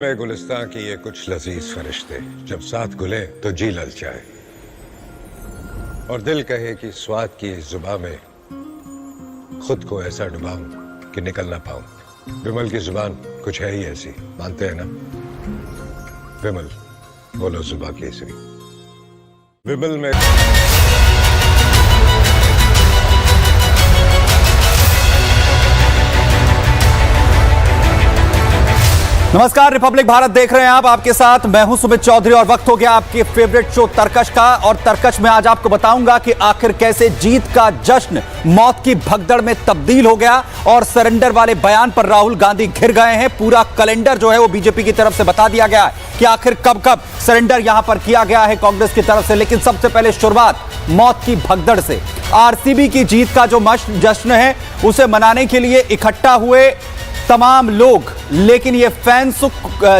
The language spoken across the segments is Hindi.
में गुलिस्तां की ये कुछ लजीज फरिश्ते जब साथ घुले तो जी ललचाए और दिल कहे कि स्वाद की इस जुबान में खुद को ऐसा डुबाऊं कि निकल ना पाऊं। विमल की जुबान कुछ है ही ऐसी, मानते हैं ना? विमल बोलो जुबां केसरी। विमल में नमस्कार, रिपब्लिक भारत देख रहे हैं आप। आपके साथ मैं हूं सुमित चौधरी और वक्त हो गया आपके फेवरेट शो तरकश का। और तरकश में आज आपको बताऊंगा कि आखिर कैसे जीत का जश्न मौत की भगदड़ में तब्दील हो गया और सरेंडर वाले बयान पर राहुल गांधी घिर गए हैं। पूरा कैलेंडर जो है वो बीजेपी की तरफ से बता दिया गया है कि आखिर कब कब सरेंडर यहां पर किया गया है कांग्रेस की तरफ से। लेकिन सबसे पहले शुरुआत मौत की भगदड़ से। आरसीबी की जीत का जो जश्न है उसे मनाने के लिए इकट्ठा हुए तमाम लोग, लेकिन ये फैंस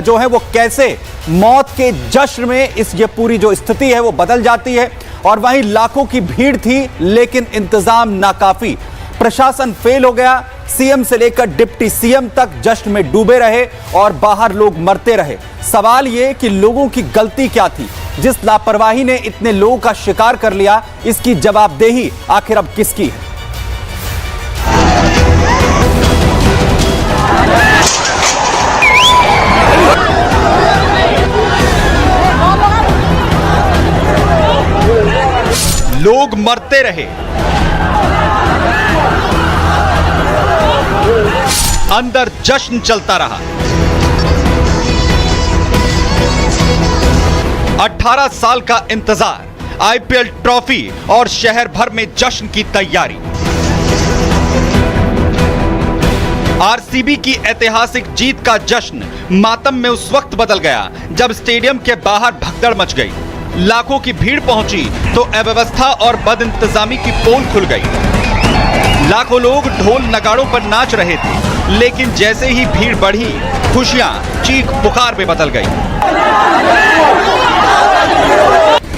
जो है वो कैसे मौत के जश्न में ये पूरी जो स्थिति है वो बदल जाती है। और वहीं लाखों की भीड़ थी लेकिन इंतजाम नाकाफी, प्रशासन फेल हो गया। सीएम से लेकर डिप्टी सीएम तक जश्न में डूबे रहे और बाहर लोग मरते रहे। सवाल ये कि लोगों की गलती क्या थी? जिस लापरवाही ने इतने लोगों का शिकार कर लिया, इसकी जवाबदेही आखिर अब किसकी है? लोग मरते रहे, अंदर जश्न चलता रहा। 18 साल का इंतजार, आईपीएल ट्रॉफी और शहर भर में जश्न की तैयारी। आरसीबी की ऐतिहासिक जीत का जश्न मातम में उस वक्त बदल गया जब स्टेडियम के बाहर भगदड़ मच गई। लाखों की भीड़ पहुंची तो अव्यवस्था और बदइंतजामी की पोल खुल गई। लाखों लोग ढोल नगाड़ों पर नाच रहे थे, लेकिन जैसे ही भीड़ बढ़ी, खुशियां चीख पुकार में बदल गई।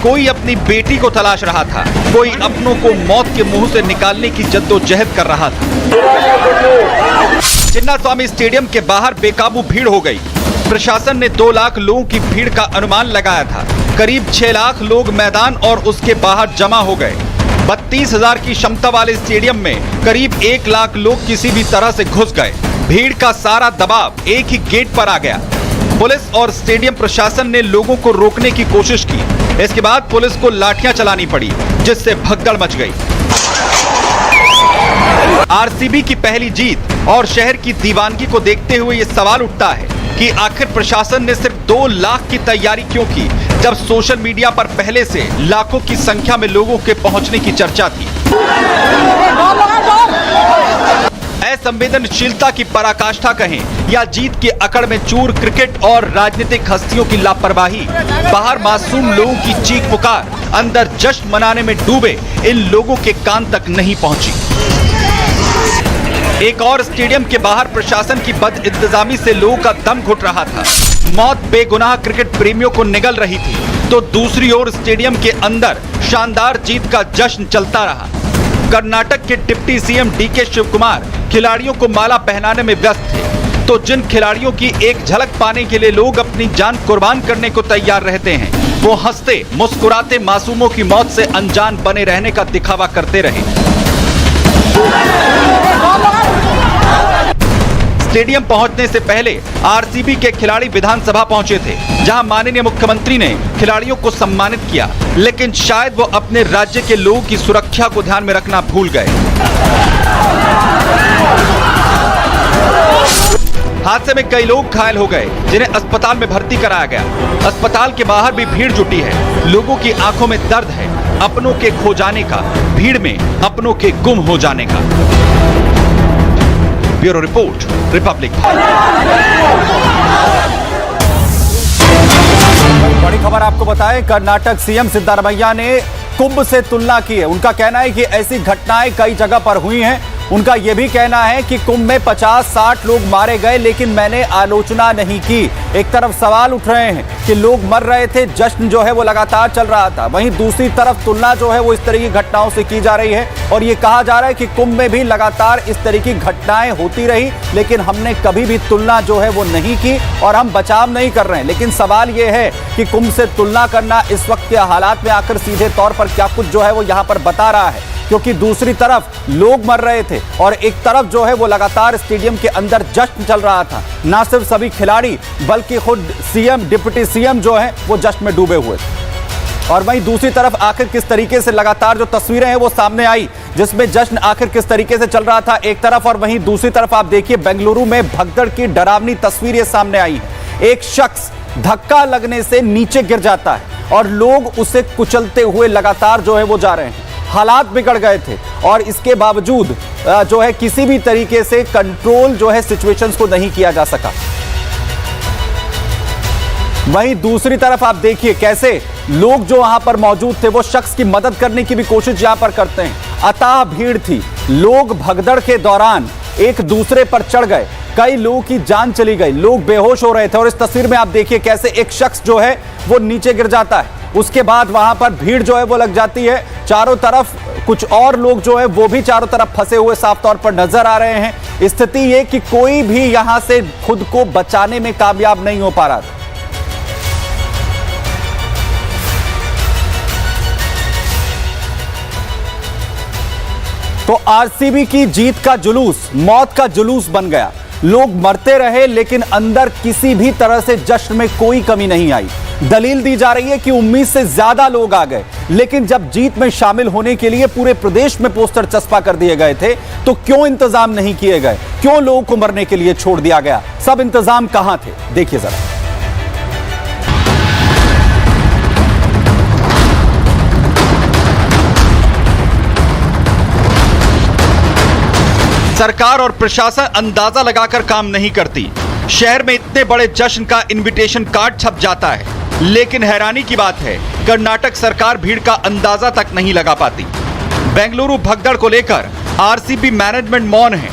कोई अपनी बेटी को तलाश रहा था, कोई अपनों को मौत के मुंह से निकालने की जद्दोजहद कर रहा था। चिन्नास्वामी स्टेडियम के बाहर बेकाबू भीड़ हो गई। प्रशासन ने 2 लाख लोगों की भीड़ का अनुमान लगाया था। करीब 6 लाख लोग मैदान और उसके बाहर जमा हो गए। 32,000 की क्षमता वाले स्टेडियम में करीब 1 लाख लोग किसी भी तरह से घुस गए। भीड़ का सारा दबाव एक ही गेट पर आ गया। पुलिस और स्टेडियम प्रशासन ने लोगों को रोकने की कोशिश की। इसके बाद पुलिस को लाठियां चलानी पड़ी, जिससे भगदड़ मच गई। आरसीबी की पहली जीत और शहर की दीवानगी को देखते हुए यह सवाल उठता है कि आखिर प्रशासन ने सिर्फ 2 लाख की तैयारी क्यों की, जब सोशल मीडिया पर पहले से लाखों की संख्या में लोगों के पहुंचने की चर्चा थी। असंवेदनशीलता की पराकाष्ठा कहें या जीत की अकड़ में चूर क्रिकेट और राजनीतिक हस्तियों की लापरवाही, बाहर मासूम लोगों की चीख पुकार अंदर जश्न मनाने में डूबे इन लोगों के कान तक नहीं पहुंची। एक और स्टेडियम के बाहर प्रशासन की बदइंतजामी से लोगों का दम घुट रहा था। मौत बेगुनाह क्रिकेट प्रेमियों को निगल रही थी, तो दूसरी ओर स्टेडियम के अंदर शानदार जीत का जश्न चलता रहा। कर्नाटक के डिप्टी सीएम डीके शिवकुमार खिलाड़ियों को माला पहनाने में व्यस्त थे, तो जिन खिलाड़ियों की एक झलक पाने के लिए लोग अपनी जान कुर्बान करने को तैयार रहते हैं, वो हंसते मुस्कुराते मासूमों की मौत से अनजान बने रहने का दिखावा करते रहे। स्टेडियम पहुंचने से पहले आरसीबी के खिलाड़ी विधानसभा पहुंचे थे, जहां माननीय मुख्यमंत्री ने खिलाड़ियों को सम्मानित किया, लेकिन शायद वो अपने राज्य के लोगों की सुरक्षा को ध्यान में रखना भूल गए। हादसे में कई लोग घायल हो गए, जिन्हें अस्पताल में भर्ती कराया गया। अस्पताल के बाहर भी भीड़ जुटी है। लोगों की आंखों में दर्द है, अपनों के खो जाने का, भीड़ में अपनों के गुम हो जाने का। Bureau report, Republic. बड़ी खबर आपको बताएं, कर्नाटक सीएम सिद्धारमैया ने कुंभ से तुलना की है। उनका कहना है कि ऐसी घटनाएं कई जगह पर हुई हैं उनका यह भी कहना है कि कुंभ में 50-60 लोग मारे गए, लेकिन मैंने आलोचना नहीं की। एक तरफ सवाल उठ रहे हैं कि लोग मर रहे थे, जश्न जो है वो लगातार चल रहा था, वहीं दूसरी तरफ तुलना जो है वो इस तरह की घटनाओं से की जा रही है और ये कहा जा रहा है कि कुंभ में भी लगातार इस तरह की घटनाएं होती रही, लेकिन हमने कभी भी तुलना जो है वो नहीं की और हम बचाव नहीं कर रहे हैं। लेकिन सवाल ये है कि कुंभ से तुलना करना इस वक्त के हालात में आकर सीधे तौर पर क्या कुछ जो है वो यहां पर बता रहा है, क्योंकि दूसरी तरफ लोग मर रहे थे और एक तरफ जो है वो लगातार स्टेडियम के अंदर जश्न चल रहा था। ना सिर्फ सभी खिलाड़ी बल्कि खुद सीएम, डिप्टी सीएम जो है वो जश्न में डूबे हुए थे। और वहीं दूसरी तरफ आखिर किस तरीके से लगातार जो तस्वीरें हैं वो सामने आई, जिसमें जश्न आखिर किस तरीके से चल रहा था एक तरफ, और वहीं दूसरी तरफ आप देखिए बेंगलुरु में भगदड़ की डरावनी तस्वीरें सामने आई है। एक शख्स धक्का लगने से नीचे गिर जाता है और लोग उसे कुचलते हुए लगातार जो है वो जा रहे हैं। हालात बिगड़ गए थे और इसके बावजूद जो है किसी भी तरीके से कंट्रोल जो है सिचुएशंस को नहीं किया जा सका। वहीं दूसरी तरफ आप देखिए कैसे लोग जो वहां पर मौजूद थे वो शख्स की मदद करने की भी कोशिश यहां पर करते हैं। अताह भीड़ थी, लोग भगदड़ के दौरान एक दूसरे पर चढ़ गए, कई लोगों की जान चली गई, लोग बेहोश हो रहे थे और इस तस्वीर में आप देखिए कैसे एक शख्स जो है वो नीचे गिर जाता है। उसके बाद वहां पर भीड़ जो है वो लग जाती है, चारों तरफ कुछ और लोग जो है वो भी चारों तरफ फंसे हुए साफ तौर पर नजर आ रहे हैं। स्थिति ये कि कोई भी यहां से खुद को बचाने में कामयाब नहीं हो पा रहा था। तो आरसीबी की जीत का जुलूस मौत का जुलूस बन गया। लोग मरते रहे लेकिन अंदर किसी भी तरह से जश्न में कोई कमी नहीं आई। दलील दी जा रही है कि उम्मीद से ज्यादा लोग आ गए, लेकिन जब जीत में शामिल होने के लिए पूरे प्रदेश में पोस्टर चस्पा कर दिए गए थे तो क्यों इंतजाम नहीं किए गए, क्यों लोगों को मरने के लिए छोड़ दिया गया, सब इंतजाम कहां थे, देखिए जरा। सरकार और प्रशासन अंदाजा लगाकर काम नहीं करती। शहर में इतने बड़े जश्न का इनविटेशन कार्ड छप जाता है, लेकिन हैरानी की बात है कर्नाटक सरकार भीड़ का अंदाजा तक नहीं लगा पाती। बेंगलुरु भगदड़ को लेकर आरसीबी मैनेजमेंट मौन है।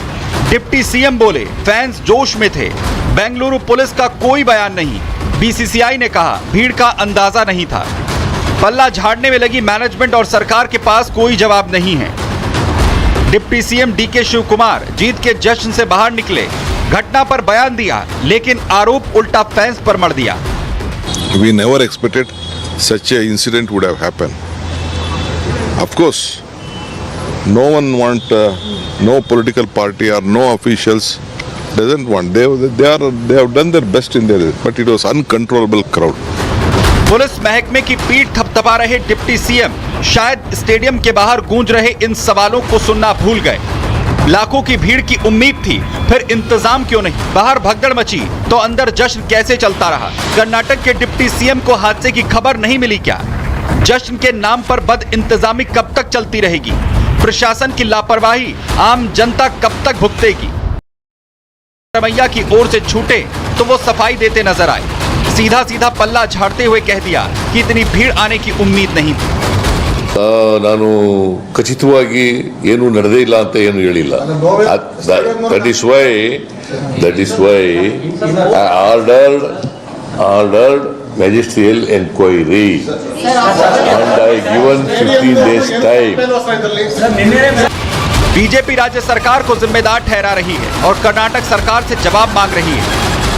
डिप्टी सीएम बोले फैंस जोश में थे। बेंगलुरु पुलिस का कोई बयान नहीं। बीसीसीआई ने कहा भीड़ का अंदाजा नहीं था। पल्ला झाड़ने में लगी मैनेजमेंट और सरकार के पास कोई जवाब नहीं है। डिप्टी सीएम डीके शिव कुमार जीत के जश्न से बाहर निकले, घटना पर बयान दिया, लेकिन आरोप उल्टा फैंस पर मढ़ दिया। We never expected such a incident would have happened. Of course, no one want, no political party or no officials doesn't want. They have done their best in their, but it was uncontrollable crowd. Police महकमे की पीठ थपथपा रहे डिप्टी सीएम शायद स्टेडियम के बाहर गूंज रहे इन सवालों को सुनना भूल गए। लाखों की भीड़ की उम्मीद थी, फिर इंतजाम क्यों नहीं? बाहर भगदड़ मची तो अंदर जश्न कैसे चलता रहा? कर्नाटक के डिप्टी सीएम को हादसे की खबर नहीं मिली क्या? जश्न के नाम पर बद इंतजामी कब तक चलती रहेगी? प्रशासन की लापरवाही आम जनता कब तक भुगतेगी? रमैया की ओर से छूटे तो वो सफाई देते नजर आए, सीधा सीधा पल्ला झाड़ते हुए कह दिया कि इतनी भीड़ आने की उम्मीद नहीं थी। ನಾನು ಖಚಿತವಾಗಿ ಏನು ನಡೆದೇ ಇಲ್ಲ ಅಂತ ಏನು ಹೇಳಿಲ್ಲ. That is why I ordered magisterial enquiry and I given 15 days time. BJP राज्य सरकार को जिम्मेदार ठहरा रही है और कर्नाटक सरकार से जवाब मांग रही है।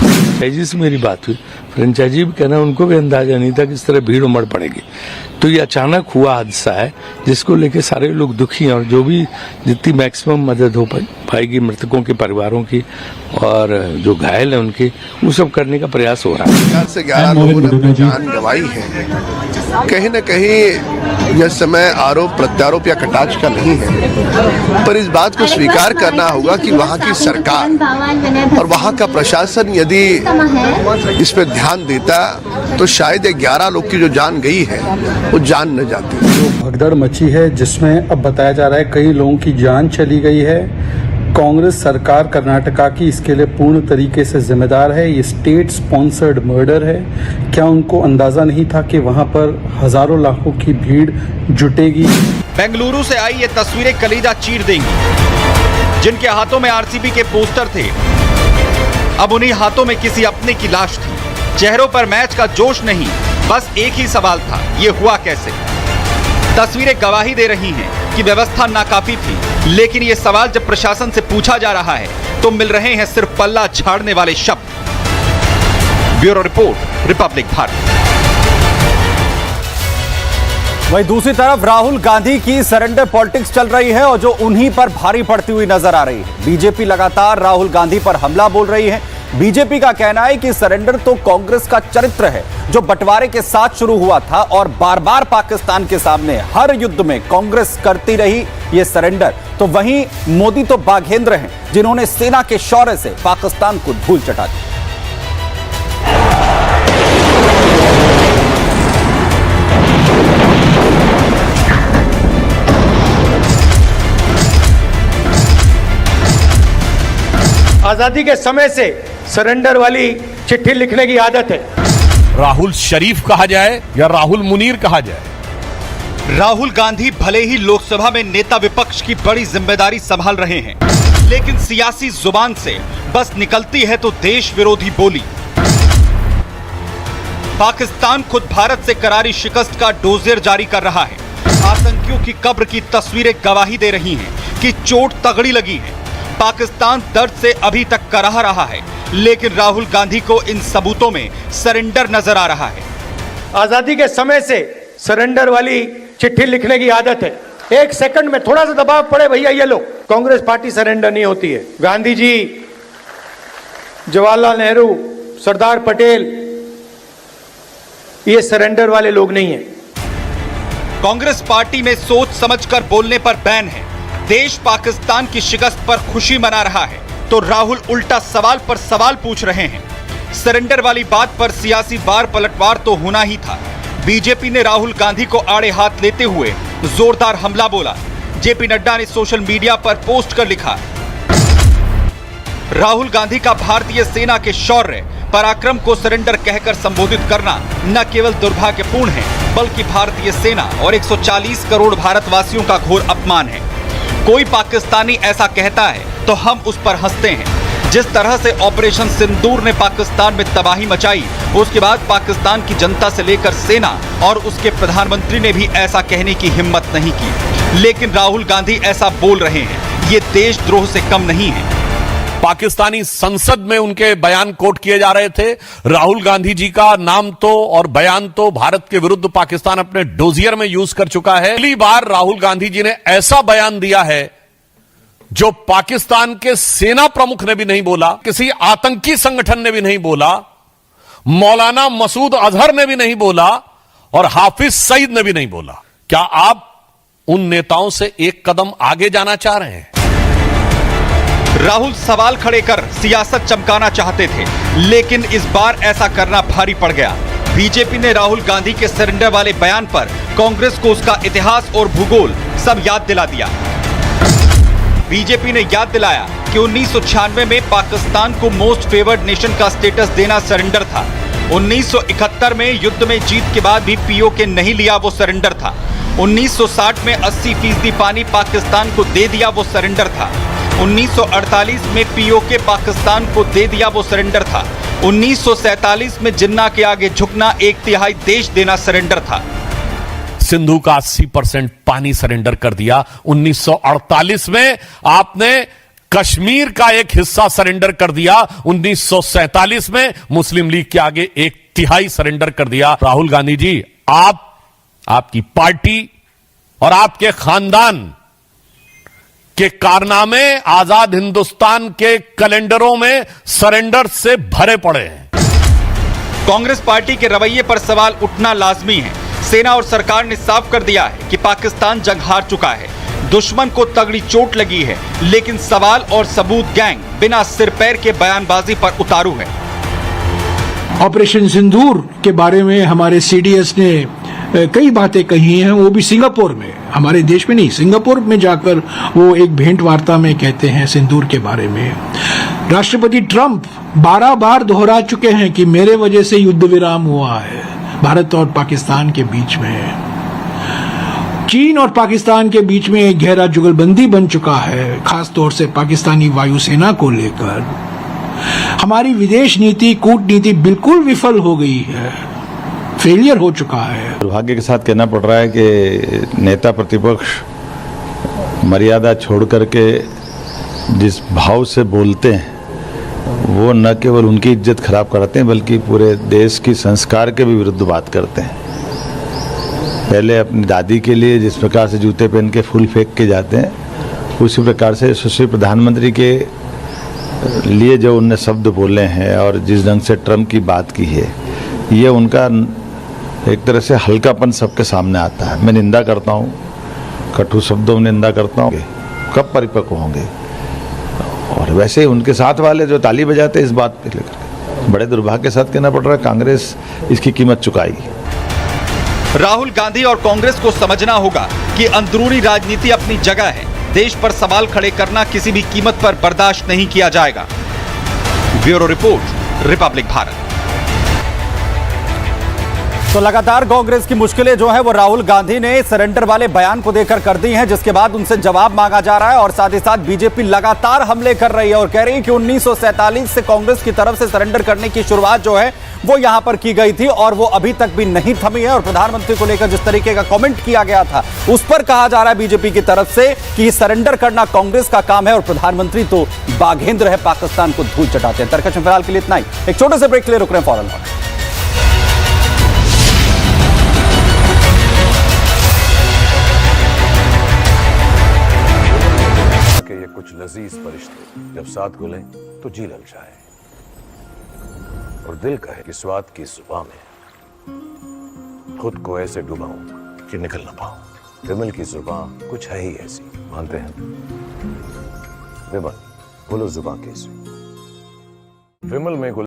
फ्रेंचाइजी से मेरी बात हुई, फ्रेंचाइजी भी कहना उनको भी अंदाजा नहीं था कि इस तरह भीड़ उमड़ पड़ेगी। तो ये अचानक हुआ हादसा है जिसको लेके सारे लोग दुखी हैं और जो भी जितनी मैक्सिमम मदद हो पाएगी मृतकों के परिवारों की और जो घायल है उनकी, वो सब करने का प्रयास हो रहा है। 4 से 11 लोगों ने अपनी जान गंवाई है। कहीं न कहीं यह समय आरोप प्रत्यारोप या कटाक्ष का नहीं है, पर इस बात को स्वीकार करना होगा कि वहाँ की सरकार और वहाँ का प्रशासन यदि इस पर ध्यान देता तो शायद 11 लोग की जो जान गई है वो जान न जाती। जो भगदड़ मची है जिसमें अब बताया जा रहा है कई लोगों की जान चली गई है, कांग्रेस सरकार कर्नाटका की इसके लिए पूर्ण तरीके से जिम्मेदार है। ये स्टेट स्पॉन्सर्ड मर्डर है। क्या उनको अंदाजा नहीं था कि वहां पर हजारों लाखों की भीड़ जुटेगी? बेंगलुरु से आई ये तस्वीरें कलीजा चीर देंगी। जिनके हाथों में आरसीबी के पोस्टर थे, अब उन्हीं हाथों में किसी अपने की लाश थी। चेहरों पर मैच का जोश नहीं, बस एक ही सवाल था, ये हुआ कैसे? तस्वीरें गवाही दे रही हैं कि व्यवस्था नाकाफी थी, लेकिन ये सवाल जब प्रशासन से पूछा जा रहा है तो मिल रहे हैं सिर्फ पल्ला झाड़ने वाले शब्द। Bureau report, Republic Bharat. वहीं दूसरी तरफ राहुल गांधी की सरेंडर पॉलिटिक्स चल रही है और जो उन्हीं पर भारी पड़ती हुई नजर आ रही है। बीजेपी लगातार राहुल गांधी पर हमला बोल रही है। बीजेपी का कहना है कि सरेंडर तो कांग्रेस का चरित्र है जो बंटवारे के साथ शुरू हुआ था और बार बार पाकिस्तान के सामने हर युद्ध में कांग्रेस करती रही ये सरेंडर। तो वहीं मोदी तो बाघेंद्र हैं जिन्होंने सेना के शौर्य से पाकिस्तान को धूल चटा दी। आजादी के समय से सरेंडर वाली चिट्ठी लिखने की आदत है। राहुल शरीफ कहा जाए या राहुल मुनीर कहा जाए, राहुल गांधी भले ही लोकसभा में नेता विपक्ष की बड़ी जिम्मेदारी संभाल रहे हैं, लेकिन सियासी जुबान से बस निकलती है तो देश विरोधी बोली। पाकिस्तान खुद भारत से करारी शिकस्त का डोजियर जारी कर रहा है। आतंकियों की कब्र की तस्वीरें गवाही दे रही हैं कि चोट तगड़ी लगी है। पाकिस्तान दर्द से अभी तक कराह रहा है, लेकिन राहुल गांधी को इन सबूतों में सरेंडर नजर आ रहा है। आजादी के समय से सरेंडर वाली चिट्ठी लिखने की आदत है। एक सेकंड में थोड़ा सा दबाव पड़े, भैया ये लो, कांग्रेस पार्टी सरेंडर नहीं होती है। गांधी जी, जवाहरलाल नेहरू, सरदार पटेल, ये सरेंडर वाले लोग नहीं है। कांग्रेस पार्टी में सोच समझकर बोलने पर बैन है। देश पाकिस्तान की शिकस्त पर खुशी मना रहा है तो राहुल उल्टा सवाल पर सवाल पूछ रहे हैं। सरेंडर वाली बात पर सियासी वार पलटवार तो होना ही था। बीजेपी ने राहुल गांधी को आड़े हाथ लेते हुए जोरदार हमला बोला। जेपी नड्डा ने सोशल मीडिया पर पोस्ट कर लिखा, राहुल गांधी का भारतीय सेना के शौर्य पराक्रम को सरेंडर कहकर संबोधित करना न केवल दुर्भाग्यपूर्ण है, बल्कि भारतीय सेना और 140 करोड़ भारतवासियों का घोर अपमान है। कोई पाकिस्तानी ऐसा कहता है तो हम उस पर हंसते हैं। जिस तरह से ऑपरेशन सिंदूर ने पाकिस्तान में तबाही मचाई, उसके बाद पाकिस्तान की जनता से लेकर सेना और उसके प्रधानमंत्री ने भी ऐसा कहने की हिम्मत नहीं की। लेकिन राहुल गांधी ऐसा बोल रहे हैं, ये देशद्रोह से कम नहीं है। पाकिस्तानी संसद में उनके बयान कोट किए जा रहे थे। राहुल गांधी जी का नाम तो और बयान तो भारत के विरुद्ध पाकिस्तान अपने डोजियर में यूज कर चुका है। पहली बार राहुल गांधी जी ने ऐसा बयान दिया है जो पाकिस्तान के सेना प्रमुख ने भी नहीं बोला, किसी आतंकी संगठन ने भी नहीं बोला, मौलाना मसूद अजहर ने भी नहीं बोला और हाफिज सईद ने भी नहीं बोला। क्या आप उन नेताओं से एक कदम आगे जाना चाह रहे हैं? राहुल सवाल खड़े कर सियासत चमकाना चाहते थे, लेकिन इस बार ऐसा करना भारी पड़ गया। बीजेपी ने राहुल गांधी के सरेंडर वाले बयान पर कांग्रेस को उसका इतिहास और भूगोल सब याद दिला दिया। बीजेपी ने याद दिलाया कि 1996 में पाकिस्तान को मोस्ट फेवर्ड नेशन का स्टेटस देना सरेंडर था। 1971 में युद्ध में जीत के बाद भी पीओके नहीं लिया, वो सरेंडर था। 1960 में 80% पानी पाकिस्तान को दे दिया, वो सरेंडर था। 1948 में पीओके पाकिस्तान को दे दिया, वो सरेंडर था। 1947 में जिन्ना के आगे झुकना, 1/3 देश देना सरेंडर था। सिंधु का 80% पानी सरेंडर कर दिया। 1948 में आपने कश्मीर का एक हिस्सा सरेंडर कर दिया। 1947 में मुस्लिम लीग के आगे 1/3 सरेंडर कर दिया। राहुल गांधी जी, आपकी पार्टी और आपके खानदान के कारनामे आजाद हिंदुस्तान के कैलेंडरों में सरेंडर से भरे पड़े हैं। कांग्रेस पार्टी के रवैये पर सवाल उठना लाजमी है। सेना और सरकार ने साफ कर दिया है कि पाकिस्तान जंग हार चुका है, दुश्मन को तगड़ी चोट लगी है, लेकिन सवाल और सबूत गैंग बिना सिर पैर के बयानबाजी पर उतारू है। ऑपरेशन सिंदूर के बारे में हमारे सीडीएस ने कई बातें कही हैं, वो भी सिंगापुर में, हमारे देश में नहीं, सिंगापुर में जाकर वो एक भेंट वार्ता में कहते हैं सिंदूर के बारे में। राष्ट्रपति ट्रंप 12 बार दोहरा चुके हैं कि मेरे वजह से युद्ध विराम हुआ है भारत और पाकिस्तान के बीच में। चीन और पाकिस्तान के बीच में एक गहरा जुगलबंदी बन चुका है, खास तौर से पाकिस्तानी वायुसेना को लेकर। हमारी विदेश नीति, कूटनीति बिल्कुल विफल हो गई है, फेलियर हो चुका है। दुर्भाग्य के साथ कहना पड़ रहा है कि नेता प्रतिपक्ष मर्यादा छोड़ करके जिस भाव से बोलते हैं वो न केवल उनकी इज्जत खराब करते हैं बल्कि पूरे देश की संस्कार के भी विरुद्ध बात करते हैं। पहले अपनी दादी के लिए जिस प्रकार से जूते पहन के फूल फेंक के जाते हैं, उसी प्रकार से यशस्वी प्रधानमंत्री के लिए जो उनने शब्द बोले हैं और जिस ढंग से ट्रम्प की बात की है, ये उनका एक तरह से हल्कापन सबके सामने आता है। मैं निंदा करता हूँ, कटु शब्दों में निंदा करता हूँ। कब परिपक्व होंगे? और वैसे ही उनके साथ वाले जो ताली बजाते इस बात पे लेकर बड़े दुर्भाग्य के साथ कहना पड़ रहा है, कांग्रेस इसकी कीमत चुकाएगी। राहुल गांधी और कांग्रेस को समझना होगा कि अंदरूनी राजनीति अपनी जगह है। देश पर सवाल खड़े करना किसी भी कीमत पर बर्दाश्त नहीं किया जाएगा। Bureau report, Republic Bharat. तो लगातार कांग्रेस की मुश्किलें जो है वो राहुल गांधी ने सरेंडर वाले बयान को देकर कर दी हैं, जिसके बाद उनसे जवाब मांगा जा रहा है और साथ ही साथ बीजेपी लगातार हमले कर रही है और कह रही है कि 1947 से कांग्रेस की तरफ से सरेंडर करने की शुरुआत जो है वो यहां पर की गई थी और वो अभी तक भी नहीं थमी है। और प्रधानमंत्री को लेकर जिस तरीके का कमेंट किया गया था उस पर कहा जा रहा है बीजेपी की तरफ से कि सरेंडर करना कांग्रेस का काम है और प्रधानमंत्री तो बाघेंद्र है, पाकिस्तान को धूल चटाते हैं। तरकश में फिलहाल के लिए इतना ही। एक छोटे से ब्रेक के लिए रुक रहे हैं, फौरन लौटें। ये कुछ लजीज फरिश्ते जब साथ घुले तो जी ललचाए और दिल कहे कि स्वाद की जुबान में खुद को ऐसे डुबाऊं कि निकल ना पाऊं। विमल की जुबान कुछ है ही ऐसी, मानते हैं? विमल बोलो जुबान कैसी? विमल में